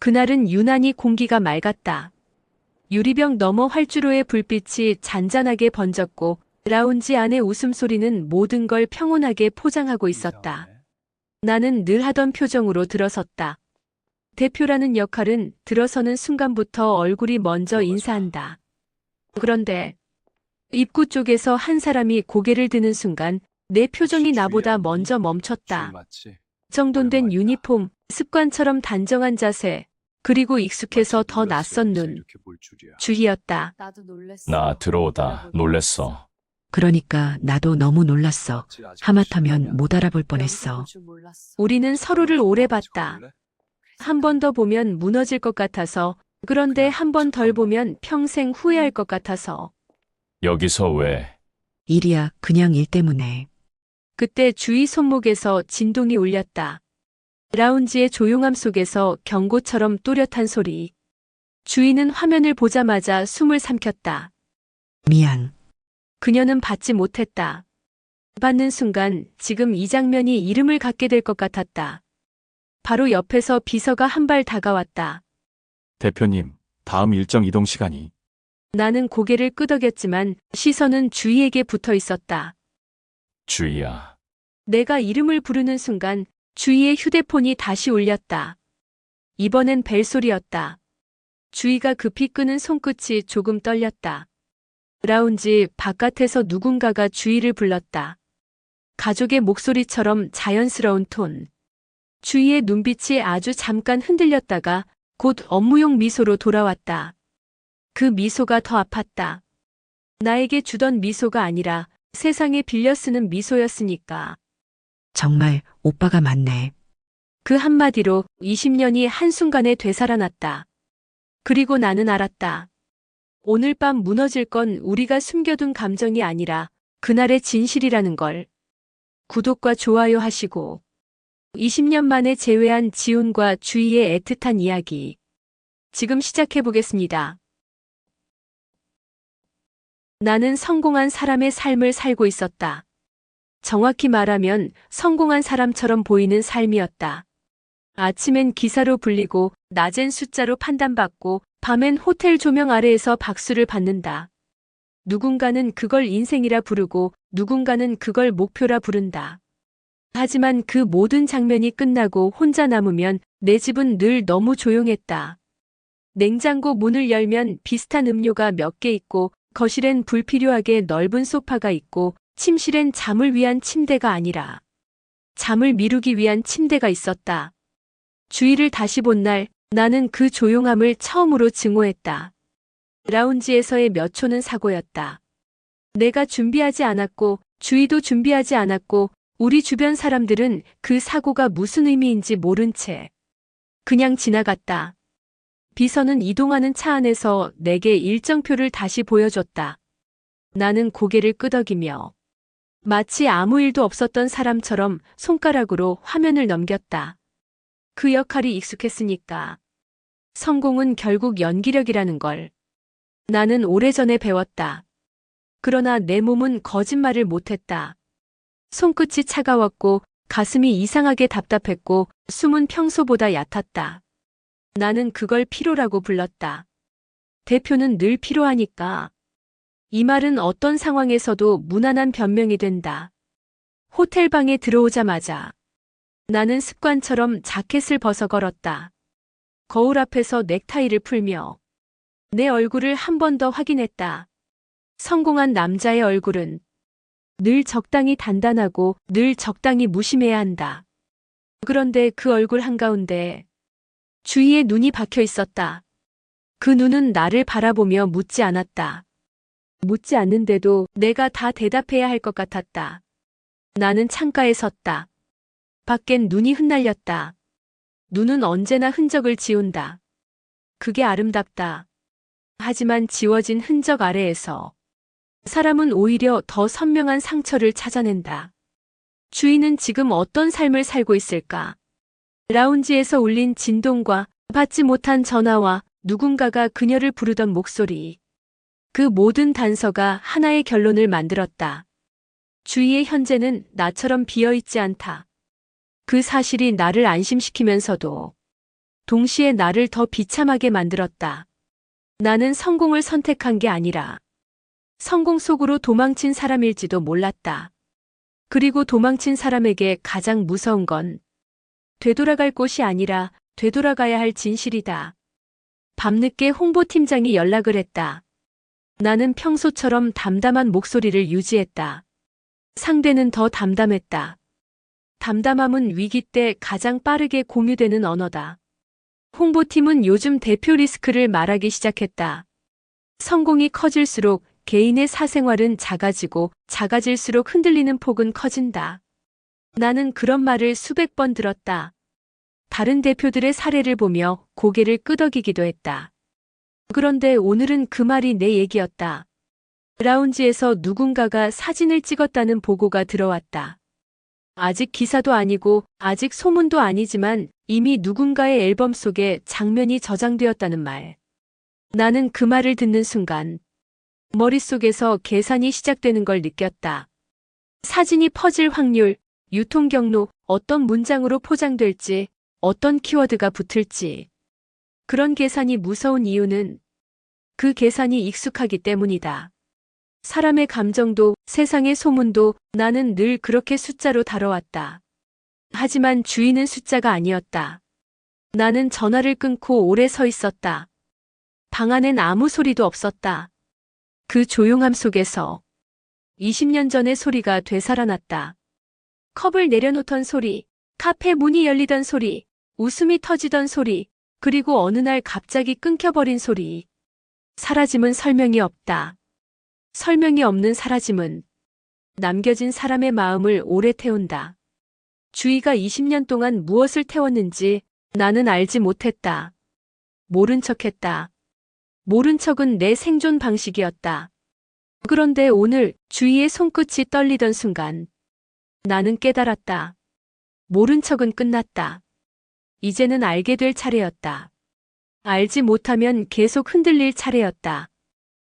그날은 유난히 공기가 맑았다. 유리병 너머 활주로의 불빛이 잔잔하게 번졌고 라운지 안의 웃음소리는 모든 걸 평온하게 포장하고 있었다. 나는 늘 하던 표정으로 들어섰다. 대표라는 역할은 들어서는 순간부터 얼굴이 먼저 인사한다. 그런데 입구 쪽에서 한 사람이 고개를 드는 순간 내 표정이 나보다 먼저 멈췄다. 정돈된 유니폼, 습관처럼 단정한 자세, 그리고 익숙해서 더 낯선 눈. 주희였다. 나도 놀랬어. 나 들어오다 놀랬어. 그러니까 나도 너무 놀랐어. 하마터면 못 알아볼 뻔했어. 우리는 서로를 오래 봤다. 한 번 더 보면 무너질 것 같아서, 그런데 한 번 덜 보면 평생 후회할 것 같아서. 여기서 왜? 일이야, 그냥 일 때문에. 그때 주희 손목에서 진동이 울렸다. 라운지의 조용함 속에서 경고처럼 또렷한 소리. 주희는 화면을 보자마자 숨을 삼켰다. 미안. 그녀는 받지 못했다. 받는 순간 지금 이 장면이 이름을 갖게 될 것 같았다. 바로 옆에서 비서가 한 발 다가왔다. 대표님, 다음 일정 이동 시간이. 나는 고개를 끄덕였지만 시선은 주희에게 붙어 있었다. 주희야. 내가 이름을 부르는 순간 주희의 휴대폰이 다시 울렸다. 이번엔 벨소리였다. 주희가 급히 끄는 손끝이 조금 떨렸다. 라운지 바깥에서 누군가가 주희를 불렀다. 가족의 목소리처럼 자연스러운 톤. 주희의 눈빛이 아주 잠깐 흔들렸다가 곧 업무용 미소로 돌아왔다. 그 미소가 더 아팠다. 나에게 주던 미소가 아니라 세상에 빌려 쓰는 미소였으니까. 정말 오빠가 맞네. 그 한마디로 20년이 한순간에 되살아났다. 그리고 나는 알았다. 오늘 밤 무너질 건 우리가 숨겨둔 감정이 아니라 그날의 진실이라는 걸. 구독과 좋아요 하시고 20년 만에 재회한 지훈과 주희의 애틋한 이야기. 지금 시작해 보겠습니다. 나는 성공한 사람의 삶을 살고 있었다. 정확히 말하면 성공한 사람처럼 보이는 삶이었다. 아침엔 기사로 불리고 낮엔 숫자로 판단받고 밤엔 호텔 조명 아래에서 박수를 받는다. 누군가는 그걸 인생이라 부르고 누군가는 그걸 목표라 부른다. 하지만 그 모든 장면이 끝나고 혼자 남으면 내 집은 늘 너무 조용했다. 냉장고 문을 열면 비슷한 음료가 몇 개 있고 거실엔 불필요하게 넓은 소파가 있고 침실엔 잠을 위한 침대가 아니라 잠을 미루기 위한 침대가 있었다. 주희를 다시 본 날 나는 그 조용함을 처음으로 증오했다. 라운지에서의 몇 초는 사고였다. 내가 준비하지 않았고 주희도 준비하지 않았고 우리 주변 사람들은 그 사고가 무슨 의미인지 모른 채 그냥 지나갔다. 비서는 이동하는 차 안에서 내게 일정표를 다시 보여줬다. 나는 고개를 끄덕이며 마치 아무 일도 없었던 사람처럼 손가락으로 화면을 넘겼다. 그 역할이 익숙했으니까. 성공은 결국 연기력이라는 걸. 나는 오래전에 배웠다. 그러나 내 몸은 거짓말을 못했다. 손끝이 차가웠고 가슴이 이상하게 답답했고 숨은 평소보다 얕았다. 나는 그걸 피로라고 불렀다. 대표는 늘 필요하니까. 이 말은 어떤 상황에서도 무난한 변명이 된다. 호텔방에 들어오자마자 나는 습관처럼 자켓을 벗어 걸었다. 거울 앞에서 넥타이를 풀며 내 얼굴을 한 번 더 확인했다. 성공한 남자의 얼굴은 늘 적당히 단단하고 늘 적당히 무심해야 한다. 그런데 그 얼굴 한가운데 주희의 눈이 박혀 있었다. 그 눈은 나를 바라보며 묻지 않았다. 묻지 않는데도 내가 다 대답해야 할 것 같았다. 나는 창가에 섰다. 밖엔 눈이 흩날렸다. 눈은 언제나 흔적을 지운다. 그게 아름답다. 하지만 지워진 흔적 아래에서 사람은 오히려 더 선명한 상처를 찾아낸다. 주희는 지금 어떤 삶을 살고 있을까? 라운지에서 울린 진동과 받지 못한 전화와 누군가가 그녀를 부르던 목소리. 그 모든 단서가 하나의 결론을 만들었다. 주희의 현재는 나처럼 비어있지 않다. 그 사실이 나를 안심시키면서도 동시에 나를 더 비참하게 만들었다. 나는 성공을 선택한 게 아니라 성공 속으로 도망친 사람일지도 몰랐다. 그리고 도망친 사람에게 가장 무서운 건 되돌아갈 곳이 아니라 되돌아가야 할 진실이다. 밤늦게 홍보팀장이 연락을 했다. 나는 평소처럼 담담한 목소리를 유지했다. 상대는 더 담담했다. 담담함은 위기 때 가장 빠르게 공유되는 언어다. 홍보팀은 요즘 대표 리스크를 말하기 시작했다. 성공이 커질수록 개인의 사생활은 작아지고 작아질수록 흔들리는 폭은 커진다. 나는 그런 말을 수백 번 들었다. 다른 대표들의 사례를 보며 고개를 끄덕이기도 했다. 그런데 오늘은 그 말이 내 얘기였다. 라운지에서 누군가가 사진을 찍었다는 보고가 들어왔다. 아직 기사도 아니고 아직 소문도 아니지만 이미 누군가의 앨범 속에 장면이 저장되었다는 말. 나는 그 말을 듣는 순간 머릿속에서 계산이 시작되는 걸 느꼈다. 사진이 퍼질 확률, 유통 경로, 어떤 문장으로 포장될지, 어떤 키워드가 붙을지. 그런 계산이 무서운 이유는 그 계산이 익숙하기 때문이다. 사람의 감정도 세상의 소문도 나는 늘 그렇게 숫자로 다뤄왔다. 하지만 주인은 숫자가 아니었다. 나는 전화를 끊고 오래 서 있었다. 방 안엔 아무 소리도 없었다. 그 조용함 속에서 20년 전의 소리가 되살아났다. 컵을 내려놓던 소리, 카페 문이 열리던 소리, 웃음이 터지던 소리, 그리고 어느 날 갑자기 끊겨버린 소리. 사라짐은 설명이 없다. 설명이 없는 사라짐은 남겨진 사람의 마음을 오래 태운다. 주희가 20년 동안 무엇을 태웠는지 나는 알지 못했다. 모른 척했다. 모른 척은 내 생존 방식이었다. 그런데 오늘 주희의 손끝이 떨리던 순간 나는 깨달았다. 모른 척은 끝났다. 이제는 알게 될 차례였다. 알지 못하면 계속 흔들릴 차례였다.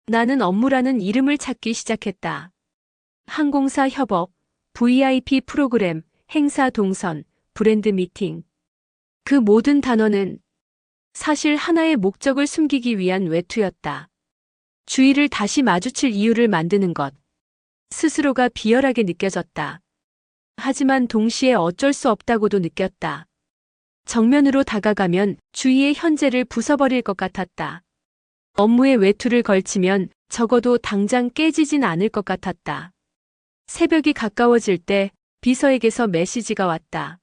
나는 업무라는 이름을 찾기 시작했다. 항공사 협업, VIP 프로그램, 행사 동선, 브랜드 미팅. 그 모든 단어는 사실 하나의 목적을 숨기기 위한 외투였다. 주의를 다시 마주칠 이유를 만드는 것. 스스로가 비열하게 느껴졌다. 하지만 동시에 어쩔 수 없다고도 느꼈다. 정면으로 다가가면 주위의 현재를 부숴버릴 것 같았다. 업무에 외투를 걸치면 적어도 당장 깨지진 않을 것 같았다. 새벽이 가까워질 때 비서에게서 메시지가 왔다.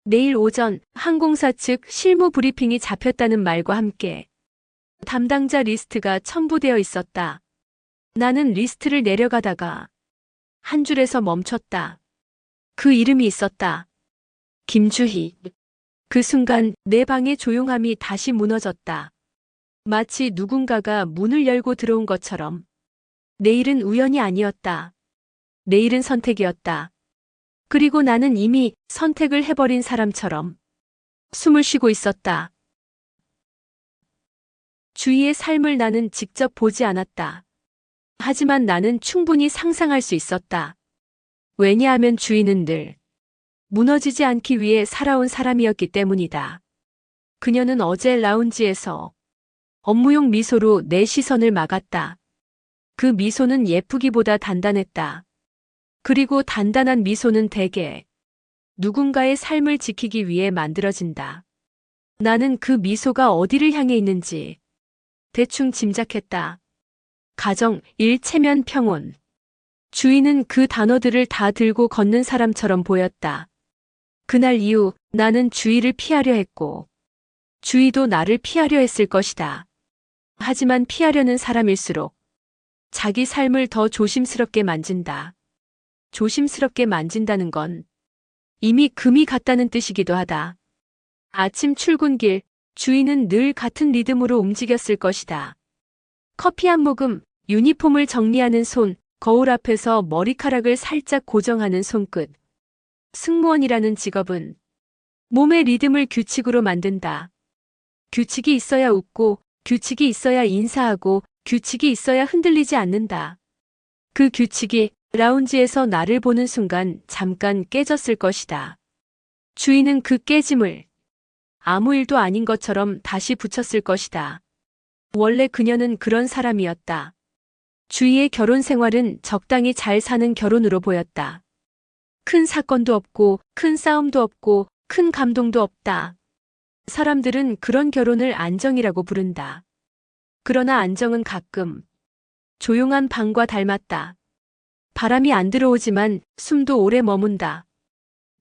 내일 오전 항공사 측 실무 브리핑이 잡혔다는 말과 함께 담당자 리스트가 첨부되어 있었다. 나는 리스트를 내려가다가 한 줄에서 멈췄다. 그 이름이 있었다. 김주희. 그 순간 내 방의 조용함이 다시 무너졌다. 마치 누군가가 문을 열고 들어온 것처럼. 내일은 우연이 아니었다. 내일은 선택이었다. 그리고 나는 이미 선택을 해버린 사람처럼 숨을 쉬고 있었다. 주희의 삶을 나는 직접 보지 않았다. 하지만 나는 충분히 상상할 수 있었다. 왜냐하면 주희는 늘 무너지지 않기 위해 살아온 사람이었기 때문이다. 그녀는 어제 라운지에서 업무용 미소로 내 시선을 막았다. 그 미소는 예쁘기보다 단단했다. 그리고 단단한 미소는 대개 누군가의 삶을 지키기 위해 만들어진다. 나는 그 미소가 어디를 향해 있는지 대충 짐작했다. 가정, 일, 체면, 평온. 주희는 그 단어들을 다 들고 걷는 사람처럼 보였다. 그날 이후 나는 주희를 피하려 했고 주희도 나를 피하려 했을 것이다. 하지만 피하려는 사람일수록 자기 삶을 더 조심스럽게 만진다. 조심스럽게 만진다는 건 이미 금이 갔다는 뜻이기도 하다. 아침 출근길, 주희는 늘 같은 리듬으로 움직였을 것이다. 커피 한 모금, 유니폼을 정리하는 손, 거울 앞에서 머리카락을 살짝 고정하는 손끝. 승무원이라는 직업은 몸의 리듬을 규칙으로 만든다. 규칙이 있어야 웃고, 규칙이 있어야 인사하고, 규칙이 있어야 흔들리지 않는다. 그 규칙이 라운지에서 나를 보는 순간 잠깐 깨졌을 것이다. 주희는 그 깨짐을 아무 일도 아닌 것처럼 다시 붙였을 것이다. 원래 그녀는 그런 사람이었다. 주희의 결혼 생활은 적당히 잘 사는 결혼으로 보였다. 큰 사건도 없고, 큰 싸움도 없고, 큰 감동도 없다. 사람들은 그런 결혼을 안정이라고 부른다. 그러나 안정은 가끔 조용한 방과 닮았다. 바람이 안 들어오지만 숨도 오래 머문다.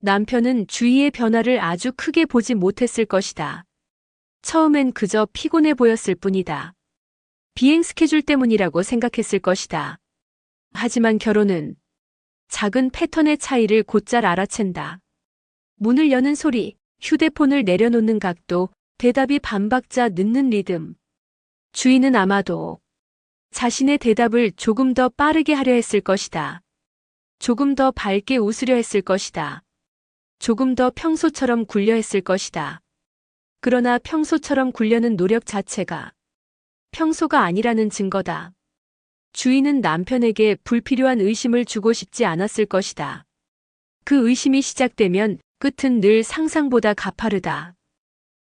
남편은 주희의 변화를 아주 크게 보지 못했을 것이다. 처음엔 그저 피곤해 보였을 뿐이다. 비행 스케줄 때문이라고 생각했을 것이다. 하지만 결혼은 작은 패턴의 차이를 곧잘 알아챈다. 문을 여는 소리, 휴대폰을 내려놓는 각도, 대답이 반박자 늦는 리듬. 주희는 아마도 자신의 대답을 조금 더 빠르게 하려 했을 것이다. 조금 더 밝게 웃으려 했을 것이다. 조금 더 평소처럼 굴려 했을 것이다. 그러나 평소처럼 굴려는 노력 자체가 평소가 아니라는 증거다. 주희는 남편에게 불필요한 의심을 주고 싶지 않았을 것이다. 그 의심이 시작되면 끝은 늘 상상보다 가파르다.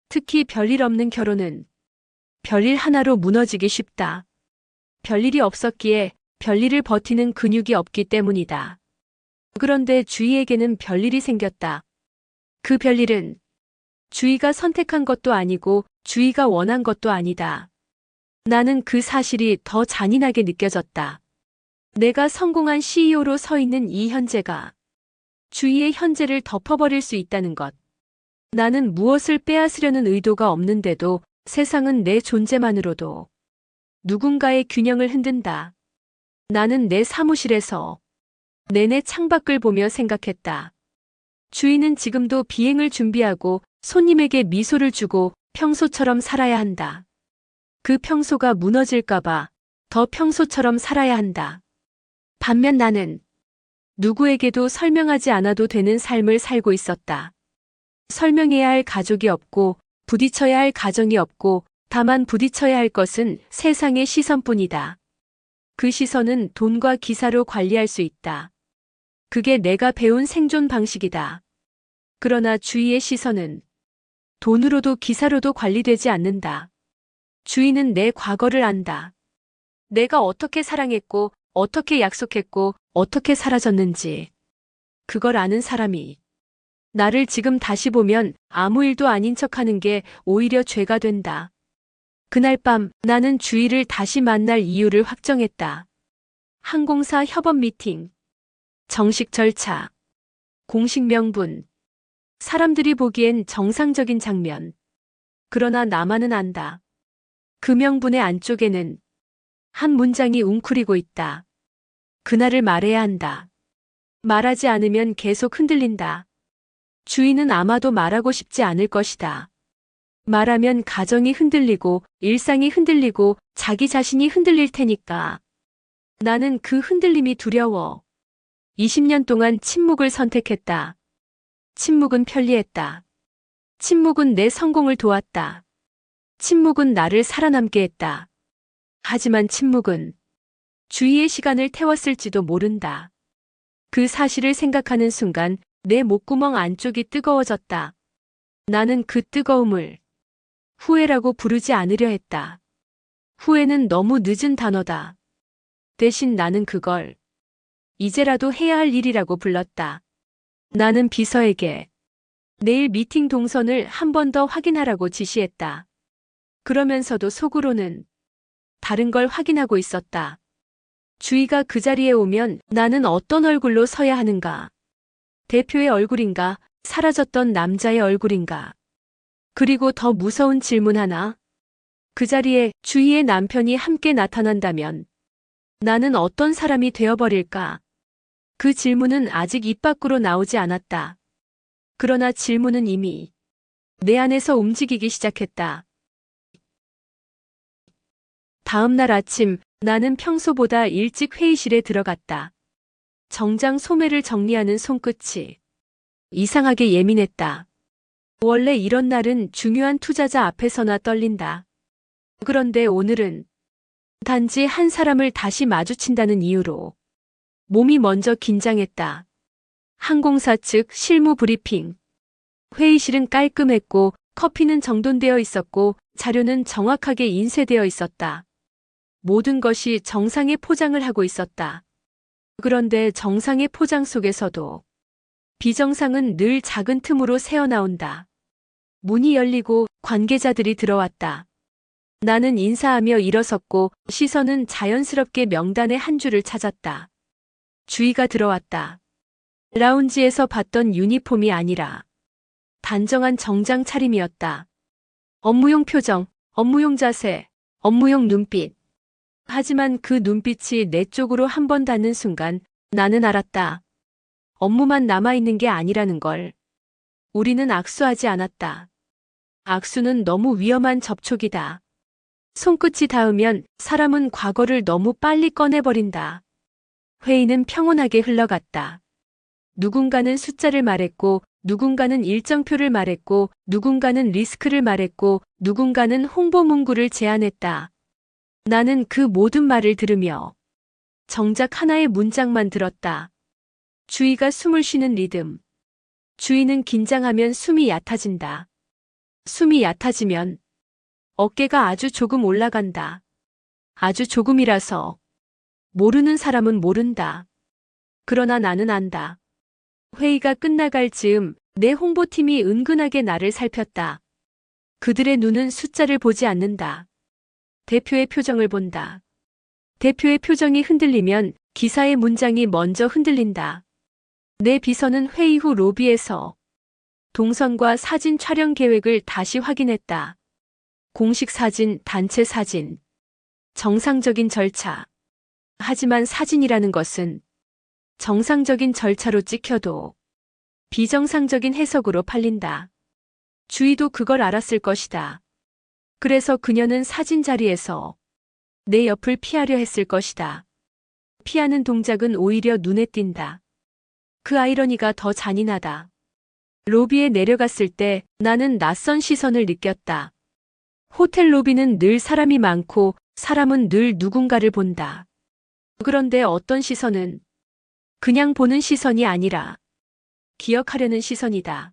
특히 별일 없는 결혼은 별일 하나로 무너지기 쉽다. 별일이 없었기에 별일을 버티는 근육이 없기 때문이다. 그런데 주희에게는 별일이 생겼다. 그 별일은 주희가 선택한 것도 아니고 주희가 원한 것도 아니다. 나는 그 사실이 더 잔인하게 느껴졌다. 내가 성공한 CEO로 서 있는 이 현재가 주희의 현재를 덮어버릴 수 있다는 것. 나는 무엇을 빼앗으려는 의도가 없는데도 세상은 내 존재만으로도 누군가의 균형을 흔든다. 나는 내 사무실에서 내내 창밖을 보며 생각했다. 주희는 지금도 비행을 준비하고 손님에게 미소를 주고 평소처럼 살아야 한다. 그 평소가 무너질까봐 더 평소처럼 살아야 한다. 반면 나는 누구에게도 설명하지 않아도 되는 삶을 살고 있었다. 설명해야 할 가족이 없고 부딪혀야 할 가정이 없고 다만 부딪혀야 할 것은 세상의 시선뿐이다. 그 시선은 돈과 기사로 관리할 수 있다. 그게 내가 배운 생존 방식이다. 그러나 주희의 시선은 돈으로도 기사로도 관리되지 않는다. 주희는 내 과거를 안다. 내가 어떻게 사랑했고, 어떻게 약속했고, 어떻게 사라졌는지. 그걸 아는 사람이 나를 지금 다시 보면 아무 일도 아닌 척하는 게 오히려 죄가 된다. 그날 밤 나는 주희를 다시 만날 이유를 확정했다. 항공사 협업 미팅, 정식 절차, 공식 명분. 사람들이 보기엔 정상적인 장면. 그러나 나만은 안다. 그 명분의 안쪽에는 한 문장이 웅크리고 있다. 그날을 말해야 한다. 말하지 않으면 계속 흔들린다. 주희는 아마도 말하고 싶지 않을 것이다. 말하면 가정이 흔들리고 일상이 흔들리고 자기 자신이 흔들릴 테니까. 나는 그 흔들림이 두려워. 20년 동안 침묵을 선택했다. 침묵은 편리했다. 침묵은 내 성공을 도왔다. 침묵은 나를 살아남게 했다. 하지만 침묵은 주희의 시간을 태웠을지도 모른다. 그 사실을 생각하는 순간 내 목구멍 안쪽이 뜨거워졌다. 나는 그 뜨거움을 후회라고 부르지 않으려 했다. 후회는 너무 늦은 단어다. 대신 나는 그걸 이제라도 해야 할 일이라고 불렀다. 나는 비서에게 내일 미팅 동선을 한 번 더 확인하라고 지시했다. 그러면서도 속으로는 다른 걸 확인하고 있었다. 주희가 그 자리에 오면 나는 어떤 얼굴로 서야 하는가? 대표의 얼굴인가? 사라졌던 남자의 얼굴인가? 그리고 더 무서운 질문 하나. 그 자리에 주희의 남편이 함께 나타난다면 나는 어떤 사람이 되어버릴까? 그 질문은 아직 입 밖으로 나오지 않았다. 그러나 질문은 이미 내 안에서 움직이기 시작했다. 다음 날 아침 나는 평소보다 일찍 회의실에 들어갔다. 정장 소매를 정리하는 손끝이 이상하게 예민했다. 원래 이런 날은 중요한 투자자 앞에서나 떨린다. 그런데 오늘은 단지 한 사람을 다시 마주친다는 이유로 몸이 먼저 긴장했다. 항공사 측 실무 브리핑. 회의실은 깔끔했고 커피는 정돈되어 있었고 자료는 정확하게 인쇄되어 있었다. 모든 것이 정상의 포장을 하고 있었다. 그런데 정상의 포장 속에서도 비정상은 늘 작은 틈으로 새어나온다. 문이 열리고 관계자들이 들어왔다. 나는 인사하며 일어섰고 시선은 자연스럽게 명단의 한 줄을 찾았다. 주희가 들어왔다. 라운지에서 봤던 유니폼이 아니라 단정한 정장 차림이었다. 업무용 표정, 업무용 자세, 업무용 눈빛. 하지만 그 눈빛이 내 쪽으로 한 번 닿는 순간 나는 알았다. 업무만 남아있는 게 아니라는 걸. 우리는 악수하지 않았다. 악수는 너무 위험한 접촉이다. 손끝이 닿으면 사람은 과거를 너무 빨리 꺼내버린다. 회의는 평온하게 흘러갔다. 누군가는 숫자를 말했고, 누군가는 일정표를 말했고, 누군가는 리스크를 말했고, 누군가는 홍보 문구를 제안했다. 나는 그 모든 말을 들으며 정작 하나의 문장만 들었다. 주희가 숨을 쉬는 리듬. 주희는 긴장하면 숨이 얕아진다. 숨이 얕아지면 어깨가 아주 조금 올라간다. 아주 조금이라서 모르는 사람은 모른다. 그러나 나는 안다. 회의가 끝나갈 즈음 내 홍보팀이 은근하게 나를 살폈다. 그들의 눈은 숫자를 보지 않는다. 대표의 표정을 본다. 대표의 표정이 흔들리면 기사의 문장이 먼저 흔들린다. 내 비서는 회의 후 로비에서 동선과 사진 촬영 계획을 다시 확인했다. 공식 사진, 단체 사진. 정상적인 절차. 하지만 사진이라는 것은 정상적인 절차로 찍혀도 비정상적인 해석으로 팔린다. 주희도 그걸 알았을 것이다. 그래서 그녀는 사진 자리에서 내 옆을 피하려 했을 것이다. 피하는 동작은 오히려 눈에 띈다. 그 아이러니가 더 잔인하다. 로비에 내려갔을 때 나는 낯선 시선을 느꼈다. 호텔 로비는 늘 사람이 많고 사람은 늘 누군가를 본다. 그런데 어떤 시선은 그냥 보는 시선이 아니라 기억하려는 시선이다.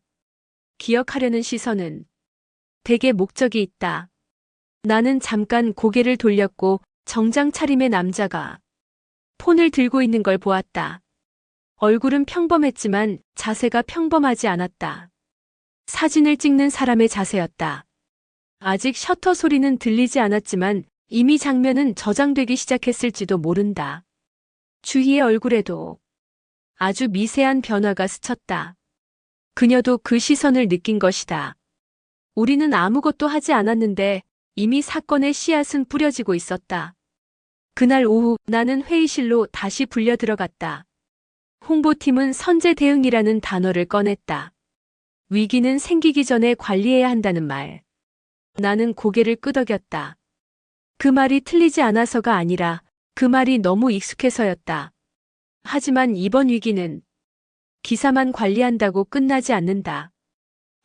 기억하려는 시선은 대개 목적이 있다. 나는 잠깐 고개를 돌렸고 정장 차림의 남자가 폰을 들고 있는 걸 보았다. 얼굴은 평범했지만 자세가 평범하지 않았다. 사진을 찍는 사람의 자세였다. 아직 셔터 소리는 들리지 않았지만 이미 장면은 저장되기 시작했을지도 모른다. 주희의 얼굴에도 아주 미세한 변화가 스쳤다. 그녀도 그 시선을 느낀 것이다. 우리는 아무것도 하지 않았는데 이미 사건의 씨앗은 뿌려지고 있었다. 그날 오후 나는 회의실로 다시 불려 들어갔다. 홍보팀은 선제 대응이라는 단어를 꺼냈다. 위기는 생기기 전에 관리해야 한다는 말. 나는 고개를 끄덕였다. 그 말이 틀리지 않아서가 아니라 그 말이 너무 익숙해서였다. 하지만 이번 위기는 기사만 관리한다고 끝나지 않는다.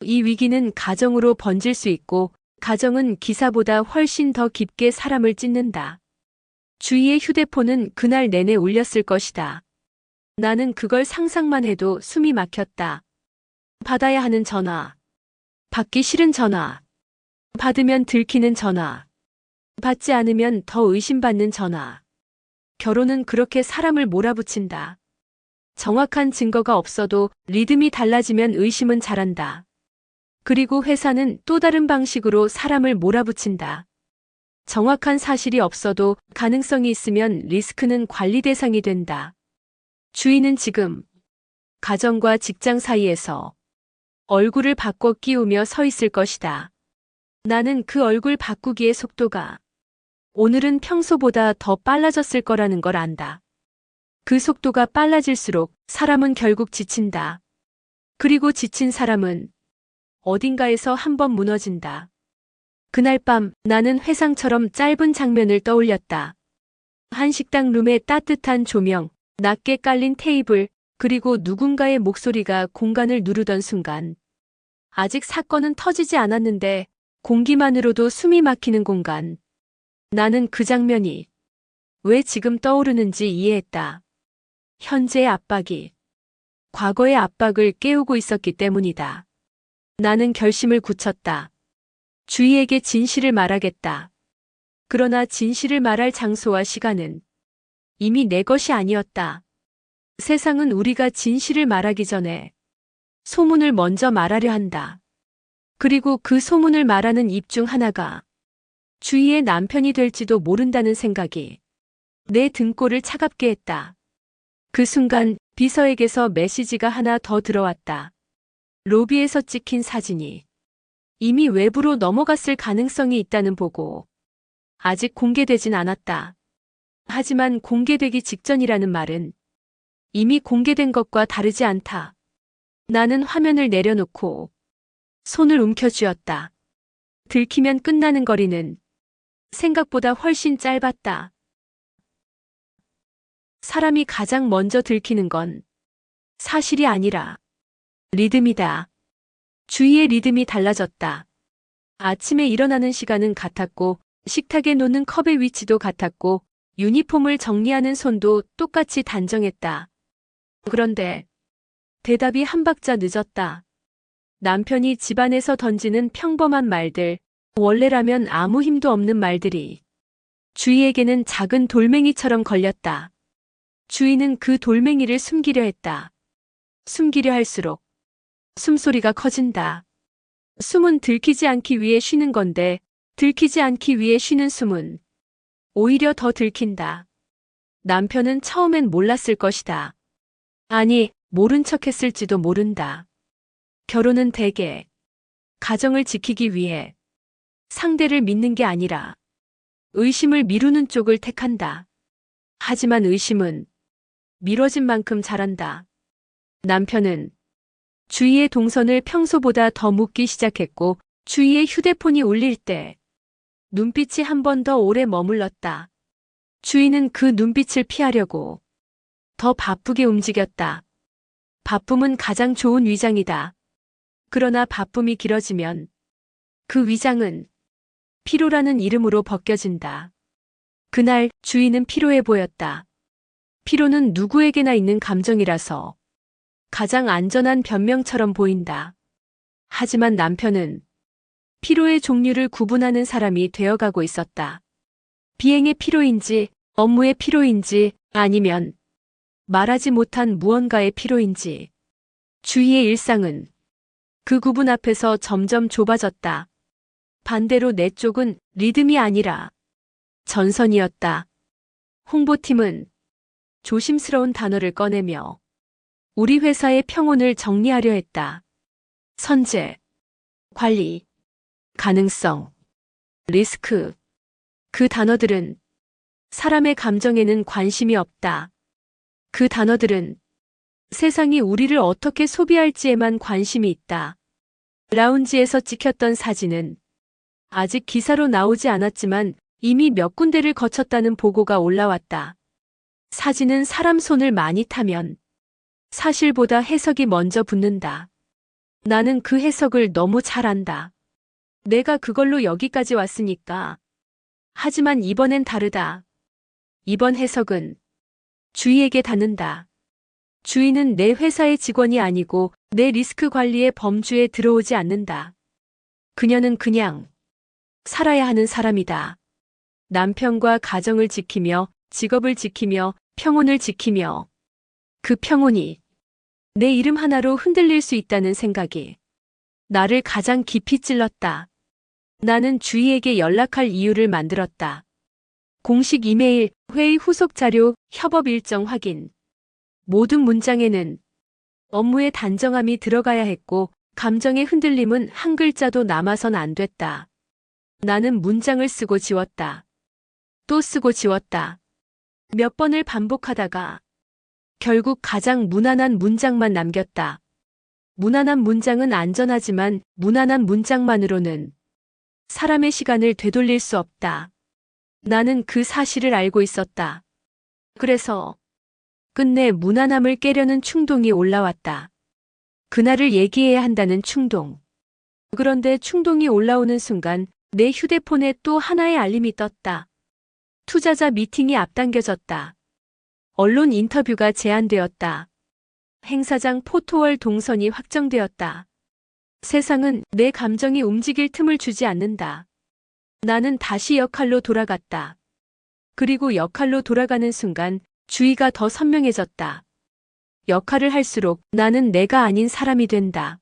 이 위기는 가정으로 번질 수 있고 가정은 기사보다 훨씬 더 깊게 사람을 찢는다. 주희의 휴대폰은 그날 내내 울렸을 것이다. 나는 그걸 상상만 해도 숨이 막혔다. 받아야 하는 전화. 받기 싫은 전화. 받으면 들키는 전화. 받지 않으면 더 의심받는 전화. 결혼은 그렇게 사람을 몰아붙인다. 정확한 증거가 없어도 리듬이 달라지면 의심은 자란다. 그리고 회사는 또 다른 방식으로 사람을 몰아붙인다. 정확한 사실이 없어도 가능성이 있으면 리스크는 관리 대상이 된다. 주희는 지금 가정과 직장 사이에서 얼굴을 바꿔 끼우며 서 있을 것이다. 나는 그 얼굴 바꾸기의 속도가 오늘은 평소보다 더 빨라졌을 거라는 걸 안다. 그 속도가 빨라질수록 사람은 결국 지친다. 그리고 지친 사람은 어딘가에서 한번 무너진다. 그날 밤 나는 회상처럼 짧은 장면을 떠올렸다. 한 식당 룸의 따뜻한 조명, 낮게 깔린 테이블, 그리고 누군가의 목소리가 공간을 누르던 순간. 아직 사건은 터지지 않았는데 공기만으로도 숨이 막히는 공간. 나는 그 장면이 왜 지금 떠오르는지 이해했다. 현재의 압박이 과거의 압박을 깨우고 있었기 때문이다. 나는 결심을 굳혔다. 주희에게 진실을 말하겠다. 그러나 진실을 말할 장소와 시간은 이미 내 것이 아니었다. 세상은 우리가 진실을 말하기 전에 소문을 먼저 말하려 한다. 그리고 그 소문을 말하는 입 중 하나가 주희의 남편이 될지도 모른다는 생각이 내 등골을 차갑게 했다. 그 순간 비서에게서 메시지가 하나 더 들어왔다. 로비에서 찍힌 사진이 이미 외부로 넘어갔을 가능성이 있다는 보고. 아직 공개되진 않았다. 하지만 공개되기 직전이라는 말은 이미 공개된 것과 다르지 않다. 나는 화면을 내려놓고 손을 움켜쥐었다. 들키면 끝나는 거리는 생각보다 훨씬 짧았다. 사람이 가장 먼저 들키는 건 사실이 아니라 리듬이다. 주위의 리듬이 달라졌다. 아침에 일어나는 시간은 같았고 식탁에 놓는 컵의 위치도 같았고 유니폼을 정리하는 손도 똑같이 단정했다. 그런데 대답이 한 박자 늦었다. 남편이 집안에서 던지는 평범한 말들, 원래라면 아무 힘도 없는 말들이 주희에게는 작은 돌멩이처럼 걸렸다. 주희는 그 돌멩이를 숨기려 했다. 숨기려 할수록 숨소리가 커진다. 숨은 들키지 않기 위해 쉬는 건데 들키지 않기 위해 쉬는 숨은 오히려 더 들킨다. 남편은 처음엔 몰랐을 것이다. 아니, 모른 척 했을지도 모른다. 결혼은 대개 가정을 지키기 위해 상대를 믿는 게 아니라 의심을 미루는 쪽을 택한다. 하지만 의심은 미뤄진 만큼 자란다. 남편은 주희의 동선을 평소보다 더 묻기 시작했고 주희의 휴대폰이 울릴 때 눈빛이 한 번 더 오래 머물렀다. 주희는 그 눈빛을 피하려고 더 바쁘게 움직였다. 바쁨은 가장 좋은 위장이다. 그러나 바쁨이 길어지면 그 위장은 피로라는 이름으로 벗겨진다. 그날 주희는 피로해 보였다. 피로는 누구에게나 있는 감정이라서 가장 안전한 변명처럼 보인다. 하지만 남편은 피로의 종류를 구분하는 사람이 되어가고 있었다. 비행의 피로인지, 업무의 피로인지, 아니면 말하지 못한 무언가의 피로인지. 주희의 일상은 그 구분 앞에서 점점 좁아졌다. 반대로 내 쪽은 리듬이 아니라 전선이었다. 홍보팀은 조심스러운 단어를 꺼내며 우리 회사의 평온을 정리하려 했다. 선제, 관리, 가능성, 리스크. 그 단어들은 사람의 감정에는 관심이 없다. 그 단어들은 세상이 우리를 어떻게 소비할지에만 관심이 있다. 라운지에서 찍혔던 사진은 아직 기사로 나오지 않았지만 이미 몇 군데를 거쳤다는 보고가 올라왔다. 사진은 사람 손을 많이 타면 사실보다 해석이 먼저 붙는다. 나는 그 해석을 너무 잘 안다. 내가 그걸로 여기까지 왔으니까. 하지만 이번엔 다르다. 이번 해석은 주희에게 닿는다. 주희는 내 회사의 직원이 아니고 내 리스크 관리의 범주에 들어오지 않는다. 그녀는 그냥 살아야 하는 사람이다. 남편과 가정을 지키며 직업을 지키며 평온을 지키며 그 평온이 내 이름 하나로 흔들릴 수 있다는 생각이 나를 가장 깊이 찔렀다. 나는 주희에게 연락할 이유를 만들었다. 공식 이메일, 회의 후속 자료, 협업 일정 확인. 모든 문장에는 업무의 단정함이 들어가야 했고 감정의 흔들림은 한 글자도 남아선 안 됐다. 나는 문장을 쓰고 지웠다. 또 쓰고 지웠다. 몇 번을 반복하다가 결국 가장 무난한 문장만 남겼다. 무난한 문장은 안전하지만 무난한 문장만으로는 사람의 시간을 되돌릴 수 없다. 나는 그 사실을 알고 있었다. 그래서 끝내 무난함을 깨려는 충동이 올라왔다. 그날을 얘기해야 한다는 충동. 그런데 충동이 올라오는 순간 내 휴대폰에 또 하나의 알림이 떴다. 투자자 미팅이 앞당겨졌다. 언론 인터뷰가 제안되었다. 행사장 포토월 동선이 확정되었다. 세상은 내 감정이 움직일 틈을 주지 않는다. 나는 다시 역할로 돌아갔다. 그리고 역할로 돌아가는 순간 주의가 더 선명해졌다. 역할을 할수록 나는 내가 아닌 사람이 된다.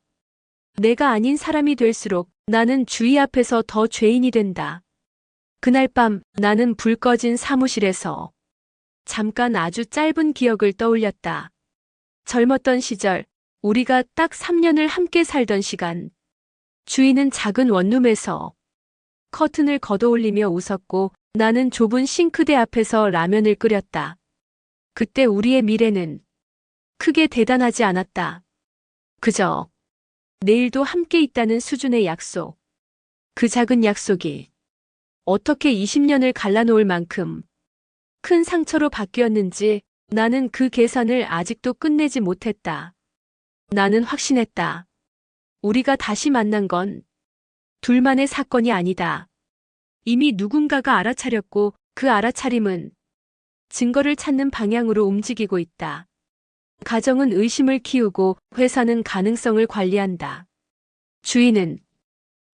내가 아닌 사람이 될수록 나는 주의 앞에서 더 죄인이 된다. 그날 밤 나는 불 꺼진 사무실에서 잠깐 아주 짧은 기억을 떠올렸다. 젊었던 시절, 우리가 딱 3년을 함께 살던 시간. 주인은 작은 원룸에서 커튼을 걷어올리며 웃었고 나는 좁은 싱크대 앞에서 라면을 끓였다. 그때 우리의 미래는 크게 대단하지 않았다. 그저 내일도 함께 있다는 수준의 약속. 그 작은 약속이 어떻게 20년을 갈라놓을 만큼 큰 상처로 바뀌었는지 나는 그 계산을 아직도 끝내지 못했다. 나는 확신했다. 우리가 다시 만난 건 둘만의 사건이 아니다. 이미 누군가가 알아차렸고 그 알아차림은 증거를 찾는 방향으로 움직이고 있다. 가정은 의심을 키우고 회사는 가능성을 관리한다. 주인은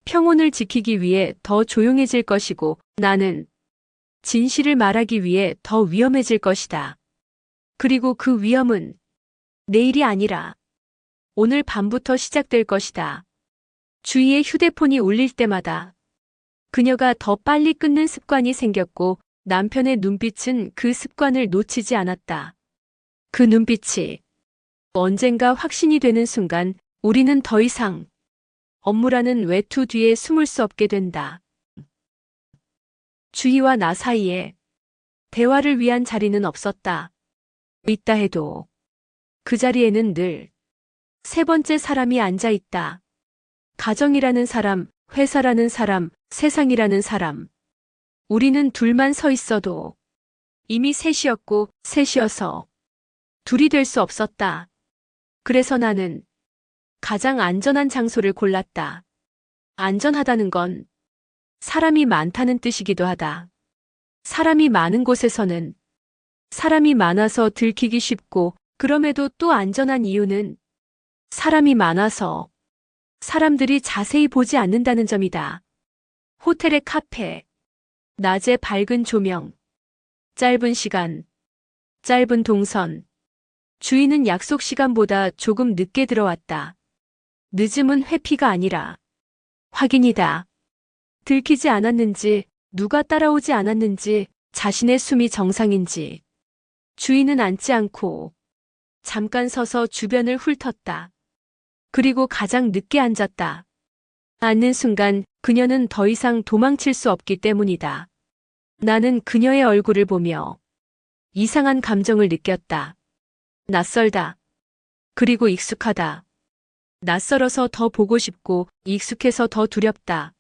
평온을 지키기 위해 더 조용해질 것이고 나는 진실을 말하기 위해 더 위험해질 것이다. 그리고 그 위험은 내일이 아니라 오늘 밤부터 시작될 것이다. 주희의 휴대폰이 울릴 때마다 그녀가 더 빨리 끊는 습관이 생겼고 남편의 눈빛은 그 습관을 놓치지 않았다. 그 눈빛이 언젠가 확신이 되는 순간 우리는 더 이상 업무라는 외투 뒤에 숨을 수 없게 된다. 주희와 나 사이에 대화를 위한 자리는 없었다. 있다 해도 그 자리에는 늘 세 번째 사람이 앉아 있다. 가정이라는 사람, 회사라는 사람, 세상이라는 사람. 우리는 둘만 서 있어도 이미 셋이었고 셋이어서 둘이 될 수 없었다. 그래서 나는 가장 안전한 장소를 골랐다. 안전하다는 건 사람이 많다는 뜻이기도 하다. 사람이 많은 곳에서는 사람이 많아서 들키기 쉽고 그럼에도 또 안전한 이유는 사람이 많아서 사람들이 자세히 보지 않는다는 점이다. 호텔의 카페, 낮에 밝은 조명, 짧은 시간, 짧은 동선. 주인은 약속 시간보다 조금 늦게 들어왔다. 늦음은 회피가 아니라 확인이다. 들키지 않았는지, 누가 따라오지 않았는지, 자신의 숨이 정상인지. 주인은 앉지 않고 잠깐 서서 주변을 훑었다. 그리고 가장 늦게 앉았다. 앉는 순간 그녀는 더 이상 도망칠 수 없기 때문이다. 나는 그녀의 얼굴을 보며 이상한 감정을 느꼈다. 낯설다. 그리고 익숙하다. 낯설어서 더 보고 싶고 익숙해서 더 두렵다.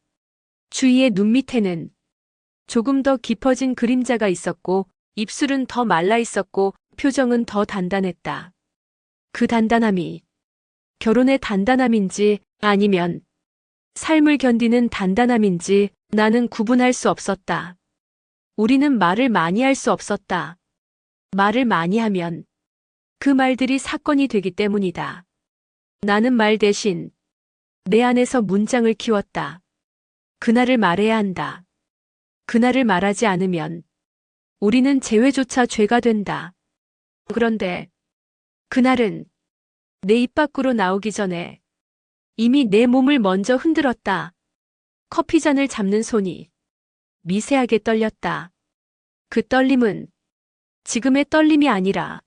주위의 눈 밑에는 조금 더 깊어진 그림자가 있었고 입술은 더 말라 있었고 표정은 더 단단했다. 그 단단함이 결혼의 단단함인지 아니면 삶을 견디는 단단함인지 나는 구분할 수 없었다. 우리는 말을 많이 할 수 없었다. 말을 많이 하면 그 말들이 사건이 되기 때문이다. 나는 말 대신 내 안에서 문장을 키웠다. 그날을 말해야 한다. 그날을 말하지 않으면 우리는 재회조차 죄가 된다. 그런데 그날은 내 입 밖으로 나오기 전에 이미 내 몸을 먼저 흔들었다. 커피잔을 잡는 손이 미세하게 떨렸다. 그 떨림은 지금의 떨림이 아니라